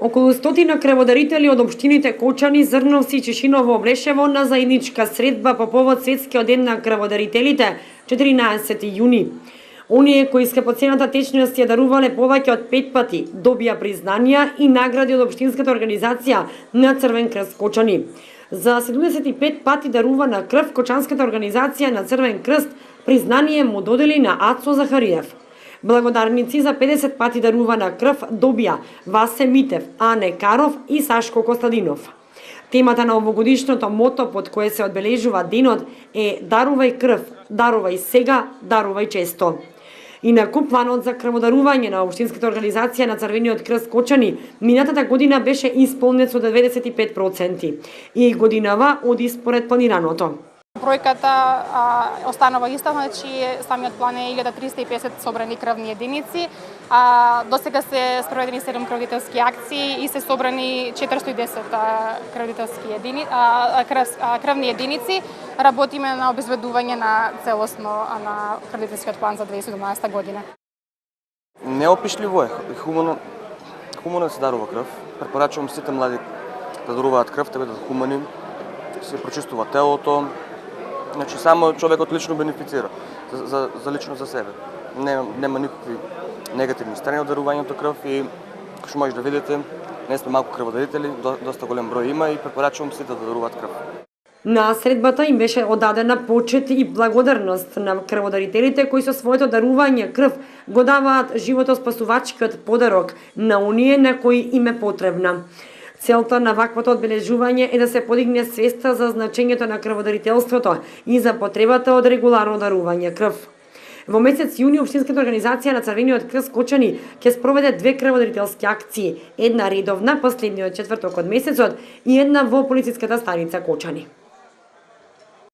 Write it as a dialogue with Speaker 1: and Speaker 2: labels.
Speaker 1: Околу 100 крводарители од општините Кочани, Зрновци и Чешиново, Облешево на заедничка средба по повод Светскиот ден на крводарителите 14 јуни. Оние кои скапоцената течност ја дарувале повеќе од 5 пати, добија признанија и награди од општинската организација на Црвен крст Кочани. За 75 пати дарувана крв, Кочанската организација на Црвен крст признание му додели на Ацо Захариев. Благодарници за 50 пати дарувана крв добија Васе Митев, Ане Каров и Сашко Костадинов. Темата на овогодишното мото под кое се одбележува денот е Дарувај крв, дарувај сега, дарувај често. Инаку планот за крводарување на општинската организација на Црвениот крст Кочани минатата година беше исполнет со 95% и годинава оди според планираното.
Speaker 2: Бројката останува иста, значи самиот план е 1350 собрани крвни единици. До сега се спроведени 7 крводарски акции и се собрани 410 крвни единици. Работиме на обезбедување на целосно на крводарскиот план за 2017 година.
Speaker 3: Неопишливо е, хумано се дарува крв. Препорачувам сите млади да даруваат крв, да бидат хумани, се прочистува телото. Значи само човекот лично бенефицира за лично за себе. Нема никакви негативни страни од дарувањето крв и како што може да видите, не сме малку крводарители, доста голем број има и препорачувам сите да даруваат крв.
Speaker 1: На средбата им беше одадена почет и благодарност на крводарителите кои со своето дарување крв го даваат животоспасувачкиот подарок на оние на кои им е потребна. Целта на ваквото одбележување е да се подигне свеста за значењето на крводарителството и за потребата од регуларно дарување крв. Во месец јуни општинската организација на Црвениот крст Кочани ќе спроведе 2 крводарителски акции, една редовна последниот четврток од месецот и една во полициската станица Кочани.